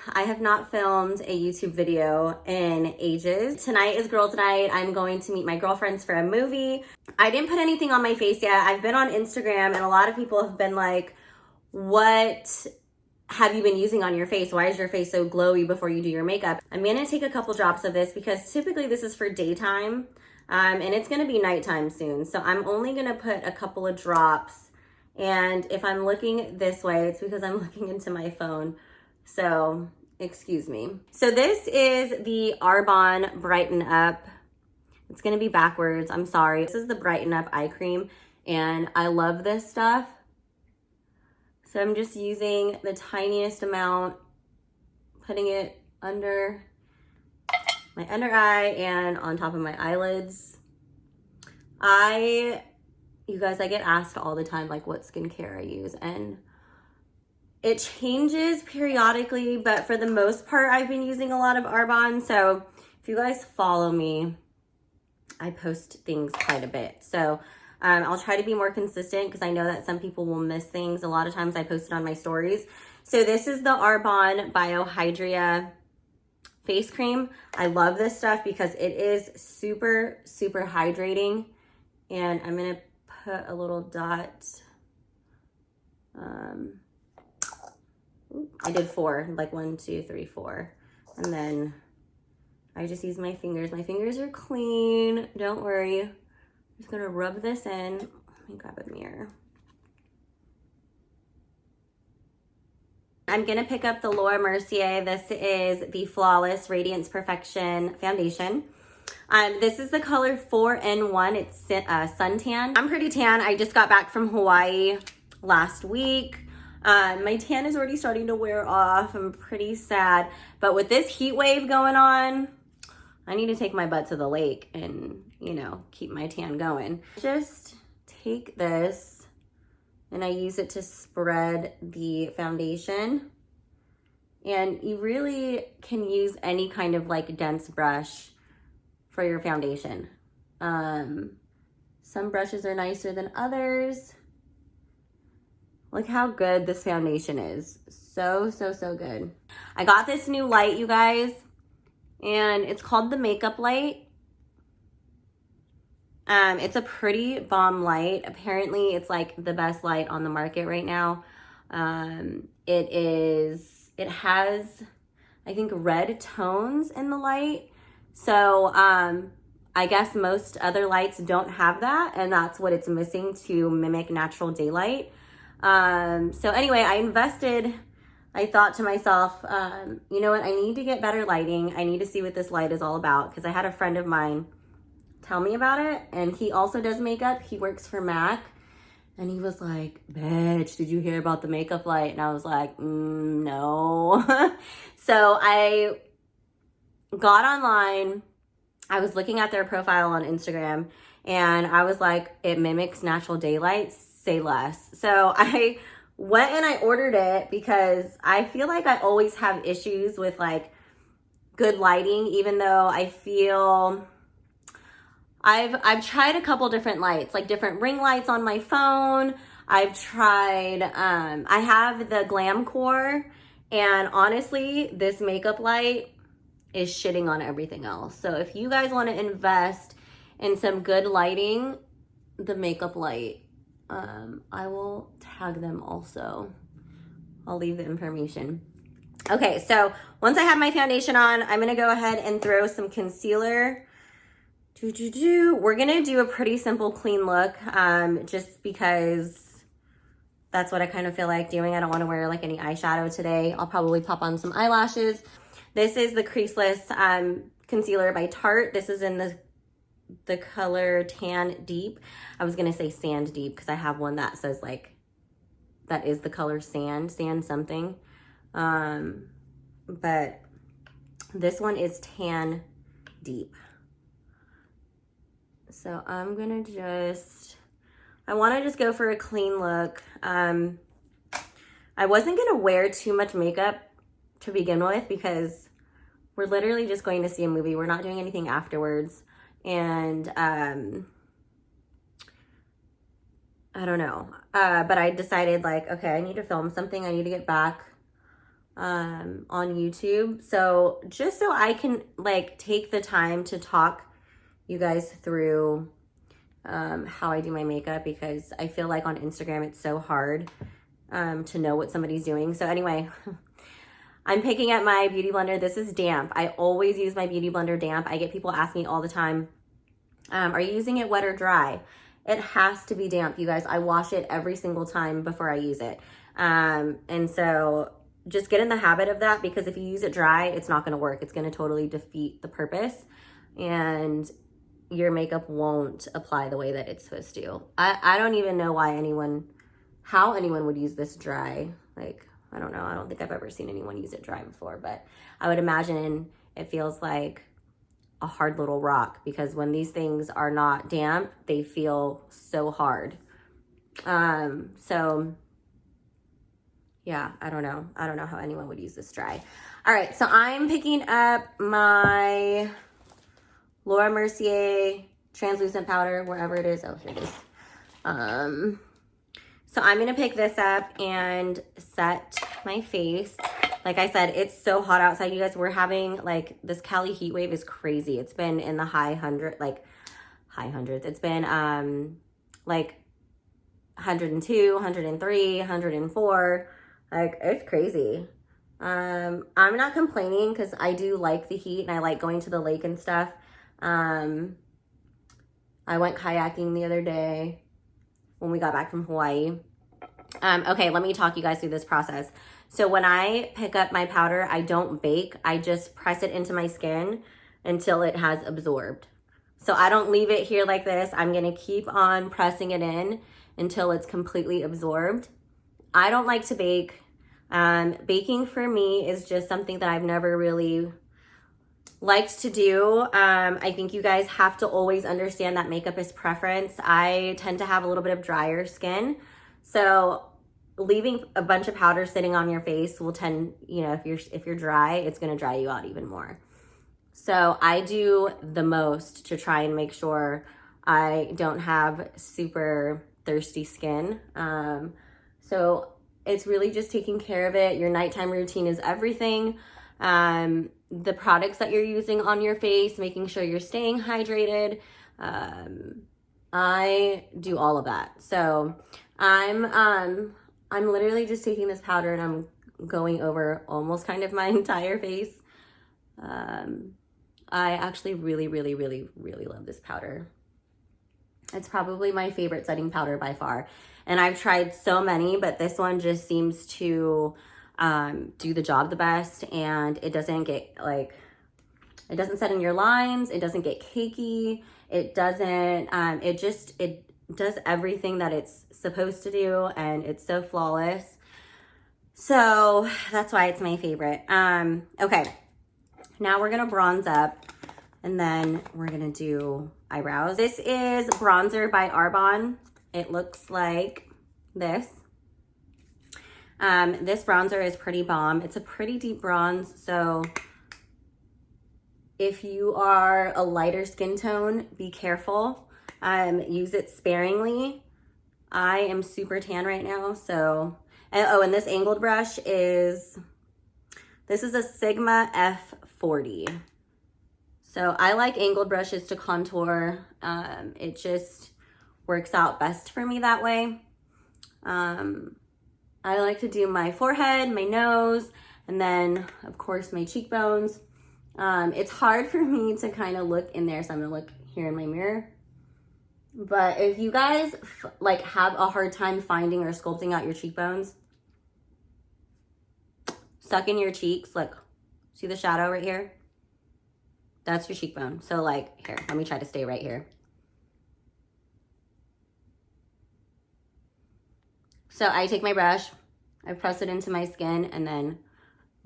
I have not filmed a YouTube video in ages. Tonight is girls' night. I'm going to meet my girlfriends for a movie. I didn't put anything on my face yet. I've been on Instagram and a lot of people have been like, what have you been using on your face? Why is your face so glowy before you do your makeup? I'm gonna take a couple drops of this because typically this is for daytime and it's gonna be nighttime soon. So I'm only gonna put a couple of drops. And if I'm looking this way, it's because I'm looking into my phone. So excuse me. So this is the ARBONNE Brighten Up. It's gonna be backwards, I'm sorry. This is the Brighten Up eye cream and I love this stuff. So I'm just using the tiniest amount, putting it under my under eye and on top of my eyelids. You guys, I get asked all the time, like what skincare I use, and it changes periodically, but for the most part, I've been using a lot of ARBONNE. So if you guys follow me, I post things quite a bit. So I'll try to be more consistent because I know that some people will miss things. A lot of times I post it on my stories. So this is the ARBONNE BioHydria face cream. I love this stuff because it is super, super hydrating. And I'm gonna put a little dot. I did 4, like 1, 2, 3, 4. And then I just use my fingers. My fingers are clean, don't worry. I'm just gonna rub this in. Let me grab a mirror. I'm gonna pick up the Laura Mercier. This is the Flawless Radiance Perfection Foundation. This is the color 4N1. It's suntan. I'm pretty tan. I just got back from Hawaii last week. My tan is already starting to wear off. I'm pretty sad. But with this heat wave going on, I need to take my butt to the lake and, you know, keep my tan going. Just take this and I use it to spread the foundation. And you really can use any kind of like dense brush for your foundation. Some brushes are nicer than others. Look how good this foundation is. So, so, so good. I got this new light, you guys, and it's called the Makeup Light. It's a pretty bomb light. Apparently, it's like the best light on the market right now. It has, I think, red tones in the light. So I guess most other lights don't have that, and that's what it's missing to mimic natural daylight. So anyway, I thought to myself, you know what, I need to get better lighting. I need to see what this light is all about, because I had a friend of mine tell me about it, and he also does makeup. He works for MAC, and he was like, bitch, did you hear about the makeup light? And I was like, no. So I got online. I was looking at their profile on Instagram and I was like, it mimics natural daylight, say less. So I went and I ordered it because I feel like I always have issues with like good lighting, even though I feel I've tried a couple different lights, like different ring lights on my phone. I've tried, I have the Glam core, and honestly, this makeup light is shitting on everything else. So if you guys want to invest in some good lighting, the makeup light, I will tag them also. I'll leave the information. Okay, so once I have my foundation on, I'm gonna go ahead and throw some concealer. We're gonna do a pretty simple, clean look, just because that's what I kind of feel like doing. I don't want to wear like any eyeshadow today. I'll probably pop on some eyelashes. This is the Creaseless concealer by Tarte. This is in the color Tan Deep. I was gonna say Sand Deep because I have one that says like, that is the color sand something. But this one is Tan Deep. So I'm gonna I wanna just go for a clean look. I wasn't gonna wear too much makeup to begin with because we're literally just going to see a movie. We're not doing anything afterwards. And I don't know. But I decided like, okay, I need to film something. I need to get back on YouTube. So just so I can like take the time to talk you guys through how I do my makeup, because I feel like on Instagram it's so hard to know what somebody's doing. So anyway, I'm picking up my beauty blender. This is damp. I always use my beauty blender damp. I get people asking me all the time, are you using it wet or dry? It has to be damp, you guys. I wash it every single time before I use it. And so just get in the habit of that, because if you use it dry, it's not going to work. It's going to totally defeat the purpose, and your makeup won't apply the way that it's supposed to. I don't even know how anyone would use this dry. Like, I don't know. I don't think I've ever seen anyone use it dry before, but I would imagine it feels like a hard little rock, because when these things are not damp, they feel so hard. So yeah, I don't know. I don't know how anyone would use this dry. All right, so I'm picking up my Laura Mercier translucent powder, wherever it is. Oh, here it is. So I'm gonna pick this up and set my face. Like I said, it's so hot outside, you guys. We're having like this Cali heat wave is crazy. It's been in the high hundreds. It's been like 102, 103, 104. Like, it's crazy. I'm not complaining, because I do like the heat and I like going to the lake and stuff. I went kayaking the other day when we got back from Hawaii. Okay, let me talk you guys through this process. So when I pick up my powder, I don't bake. I just press it into my skin until it has absorbed. So I don't leave it here like this. I'm gonna keep on pressing it in until it's completely absorbed. I don't like to bake. Baking for me is just something that I've never really liked to do. I think you guys have to always understand that makeup is preference. I tend to have a little bit of drier skin. So leaving a bunch of powder sitting on your face will tend, you know, if you're dry, it's gonna dry you out even more. So I do the most to try and make sure I don't have super thirsty skin. So it's really just taking care of it. Your nighttime routine is everything. The products that you're using on your face, making sure you're staying hydrated. I do all of that. So I'm literally just taking this powder and I'm going over almost kind of my entire face. I actually really, really, really, really love this powder. It's probably my favorite setting powder by far. And I've tried so many, but this one just seems to do the job the best, and it doesn't get like, it doesn't set in your lines, it doesn't get cakey, it doesn't, it does everything that it's supposed to do, and it's so flawless. So that's why it's my favorite. Okay, now we're gonna bronze up, and then we're gonna do eyebrows. This is bronzer by Arbonne. It looks like this. This bronzer is pretty bomb. It's a pretty deep bronze, so if you are a lighter skin tone, be careful. Use it sparingly. I am super tan right now, so, and this angled brush is, this is a Sigma F40. So I like angled brushes to contour. It just works out best for me that way. I like to do my forehead, my nose, and then of course my cheekbones. It's hard for me to kind of look in there, so I'm gonna look here in my mirror. But if you guys like have a hard time finding or sculpting out your cheekbones, suck in your cheeks. Look, see the shadow right here? That's your cheekbone. So like, here, let me try to stay right here. So I take my brush, I press it into my skin, and then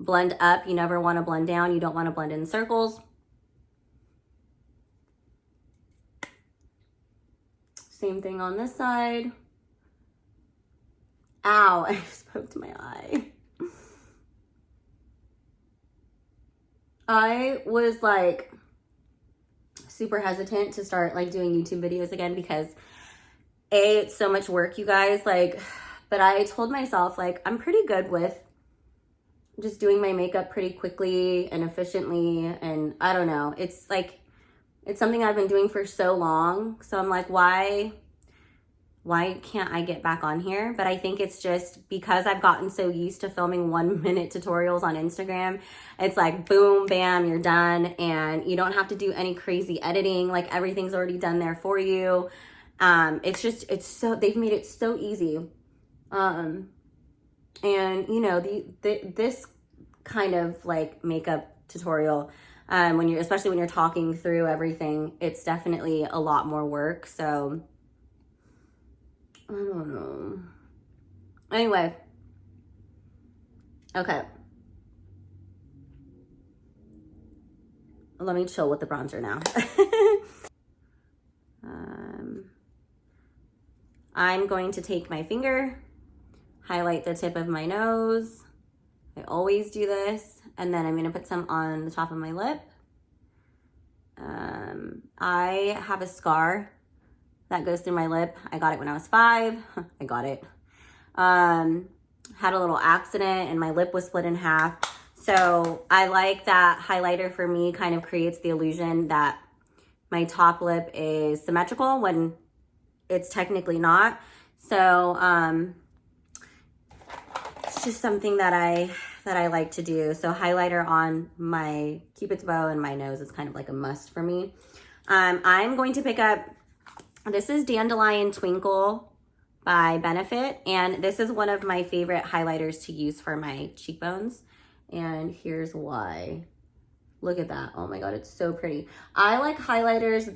blend up. You never want to blend down. You don't want to blend in circles. Same thing on this side. Ow, I just poked my eye. I was like super hesitant to start like doing YouTube videos again because A, it's so much work, you guys, like, but I told myself like I'm pretty good with just doing my makeup pretty quickly and efficiently. And I don't know, it's like, it's something I've been doing for so long. So I'm like, why can't I get back on here? But I think it's just because I've gotten so used to filming 1-minute tutorials on Instagram. It's like, boom, bam, you're done. And you don't have to do any crazy editing. Like, everything's already done there for you. It's so, they've made it so easy. And you know, this kind of like makeup tutorial, especially when you're talking through everything, it's definitely a lot more work. So I don't know. Anyway. Okay. Let me chill with the bronzer now. I'm going to take my finger, highlight the tip of my nose. I always do this. And then I'm going to put some on the top of my lip. I have a scar that goes through my lip. I got it when I was 5. I got it. Had a little accident and my lip was split in half. So I like that highlighter for me kind of creates the illusion that my top lip is symmetrical when it's technically not. So it's just something that I like to do. So highlighter on my Cupid's bow and my nose is kind of like a must for me. I'm going to pick up, this is Dandelion Twinkle by Benefit, and this is one of my favorite highlighters to use for my cheekbones. And here's why. Look at that. Oh my God, it's so pretty. I like highlighters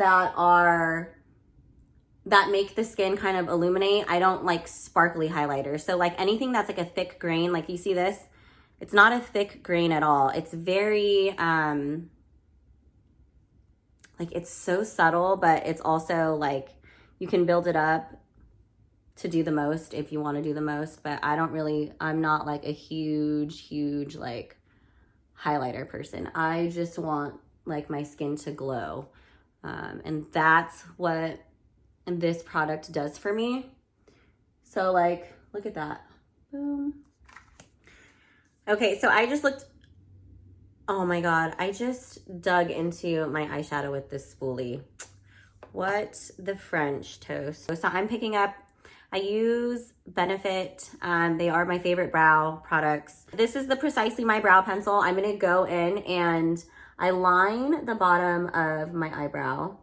that make the skin kind of illuminate. I don't like sparkly highlighters. So like anything that's like a thick grain, like you see this, it's not a thick grain at all. It's very, like it's so subtle, but it's also like, you can build it up to do the most if you want to do the most, but I'm not like a huge like highlighter person. I just want like my skin to glow. And that's what this product does for me. So like, look at that. Boom. Okay, so I just looked, oh my God, I just dug into my eyeshadow with this spoolie. What the French toast. So I'm picking up, I use Benefit. They are my favorite brow products. This is the Precisely My Brow Pencil. I'm gonna go in and I line the bottom of my eyebrow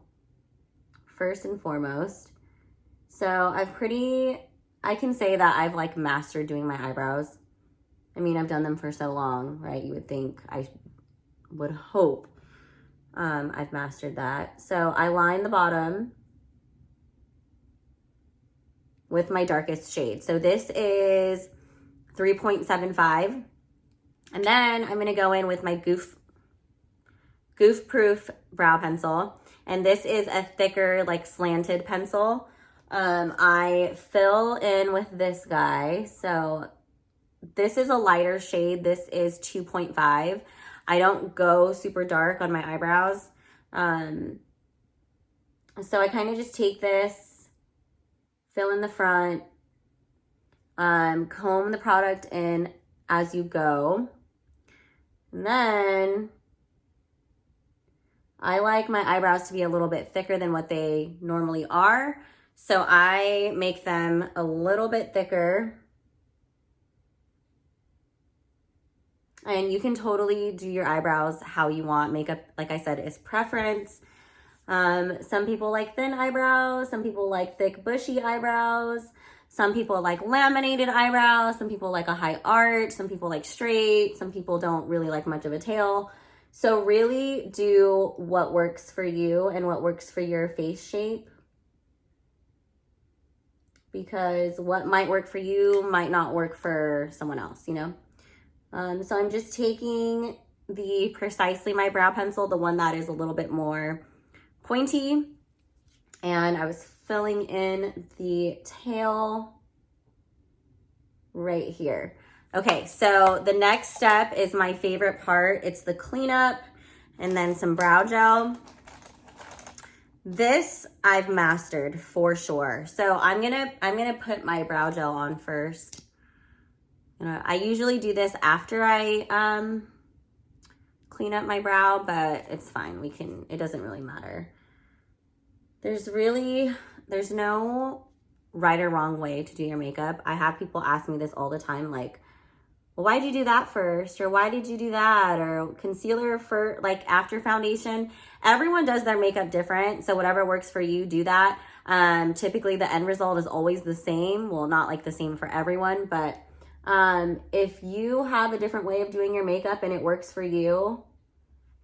first and foremost. So I can say that I've like mastered doing my eyebrows. I mean, I've done them for so long, right? You would think, I would hope I've mastered that. So I line the bottom with my darkest shade. So this is 3.75. And then I'm gonna go in with my Goof Proof brow pencil. And this is a thicker, like slanted pencil. I fill in with this guy. So this is a lighter shade. This is 2.5. I don't go super dark on my eyebrows. So I kind of just take this, fill in the front, comb the product in as you go. And then I like my eyebrows to be a little bit thicker than what they normally are. So I make them a little bit thicker. And you can totally do your eyebrows how you want. Makeup, like I said, is preference. Some people like thin eyebrows. Some people like thick, bushy eyebrows. Some people like laminated eyebrows. Some people like a high arch. Some people like straight. Some people don't really like much of a tail. So really do what works for you and what works for your face shape. Because what might work for you might not work for someone else, you know? So I'm just taking the Precisely My Brow Pencil, the one that is a little bit more pointy. And I was filling in the tail right here. Okay, so the next step is my favorite part. It's the cleanup and then some brow gel. This I've mastered for sure. So I'm gonna put my brow gel on first. You know, I usually do this after I clean up my brow, but it's fine. It doesn't really matter. There's no right or wrong way to do your makeup. I have people ask me this all the time, like, well, why did you do that first? Or why did you do that? Or concealer for like after foundation. Everyone does their makeup different. So whatever works for you, do that. Typically the end result is always the same. Well, not like the same for everyone, but if you have a different way of doing your makeup and it works for you,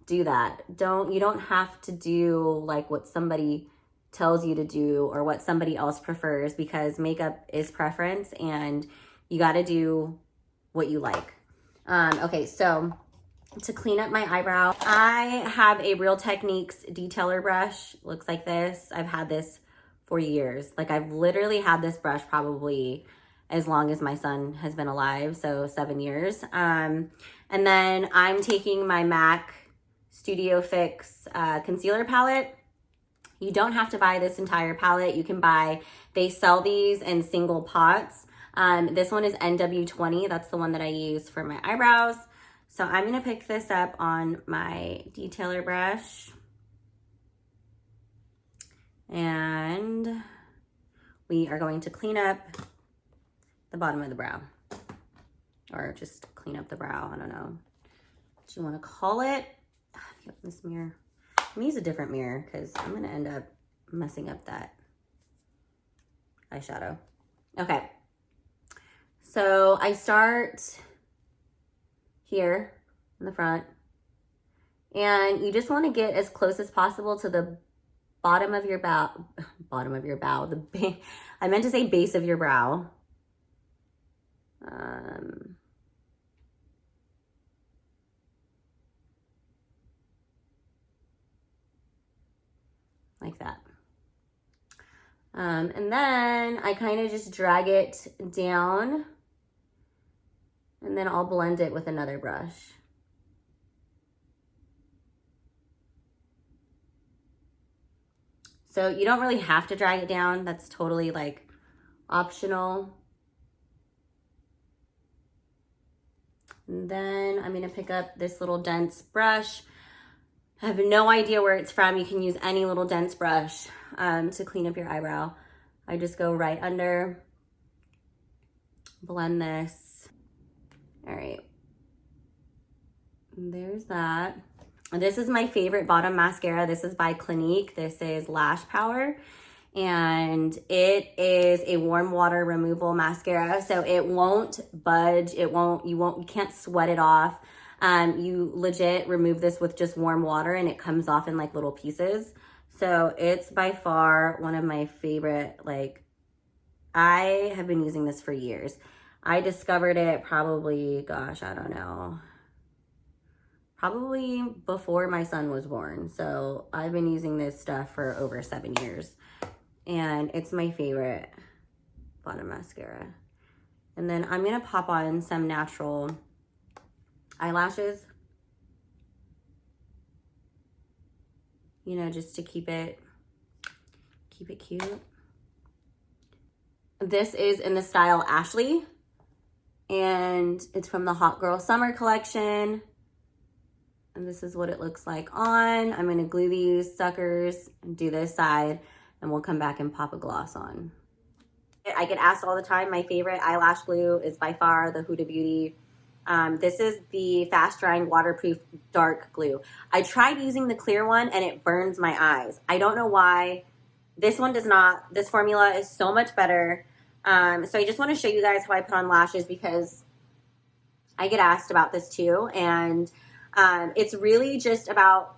do that. You don't have to do like what somebody tells you to do or what somebody else prefers, because makeup is preference and you got to do what you like. Okay, so to clean up my eyebrow, I have a Real Techniques detailer brush. Looks like this. I've had this for years. Like I've literally had this brush probably as long as my son has been alive, so 7 years. And then I'm taking my MAC Studio Fix concealer palette. You don't have to buy this entire palette. You can they sell these in single pots. This one is NW20. That's the one that I use for my eyebrows. So I'm gonna pick this up on my detailer brush. And we are going to clean up the bottom of the brow. Or just clean up the brow, I don't know what you wanna call it. This mirror. I'm gonna use a different mirror because I'm gonna end up messing up that eyeshadow. Okay, so I start here in the front, and you just want to get as close as possible to the bottom of your brow. I meant to say base of your brow. Like that. And then I kind of just drag it down, and then I'll blend it with another brush. So you don't really have to drag it down. That's totally like optional. And then I'm gonna pick up this little dense brush. I have no idea where it's from. You can use any little dense brush to clean up your eyebrow. I just go right under, blend this. All right, there's that. This is my favorite bottom mascara. This is by Clinique. This is Lash Power, and it is a warm water removal mascara, so it won't budge. You can't sweat it off. You legit remove this with just warm water and it comes off in like little pieces. So it's by far one of my favorite, like, I have been using this for years. I discovered it probably, gosh, I don't know, probably before my son was born. So I've been using this stuff for over 7 years, and it's my favorite bottom mascara. And then I'm gonna pop on some natural eyelashes, you know, just to keep it cute. This is in the style Ashlee, and it's from the Hot Girl Summer collection. And this is what it looks like on. I'm gonna glue these suckers and do this side, and we'll come back and pop a gloss on. I get asked all the time, my favorite eyelash glue is by far the Huda Beauty. This is the fast drying waterproof dark glue. I tried using the clear one and it burns my eyes. I don't know why. This one does not. This formula is so much better. So I just want to show you guys how I put on lashes, because I get asked about this too. And it's really just about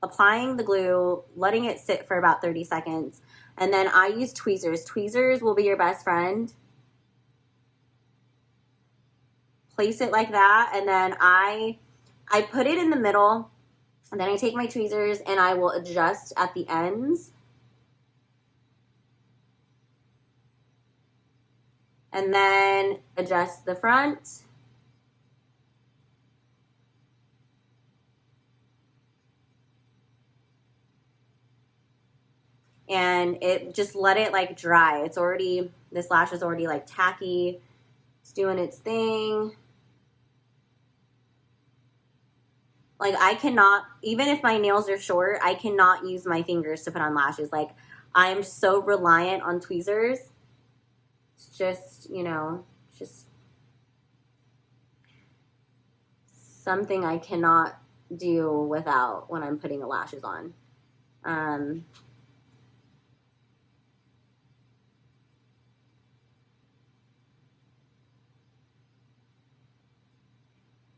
applying the glue, letting it sit for about 30 seconds. And then I use tweezers. Tweezers will be your best friend. Place it like that, and then I put it in the middle, and then I take my tweezers and I will adjust at the ends. And then adjust the front. And just let it like dry. This lash is already like tacky. It's doing its thing. Like, I cannot, even if my nails are short, I cannot use my fingers to put on lashes. Like, I'm so reliant on tweezers. It's just, you know, just something I cannot do without when I'm putting the lashes on.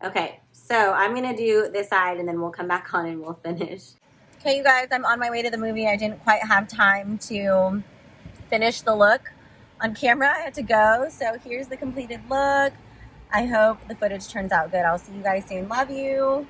Okay, so I'm gonna do this side and then we'll come back on and we'll finish. Okay, you guys, I'm on my way to the movie. I didn't quite have time to finish the look on camera. I had to go, so here's the completed look. I hope the footage turns out good. I'll see you guys soon. Love you.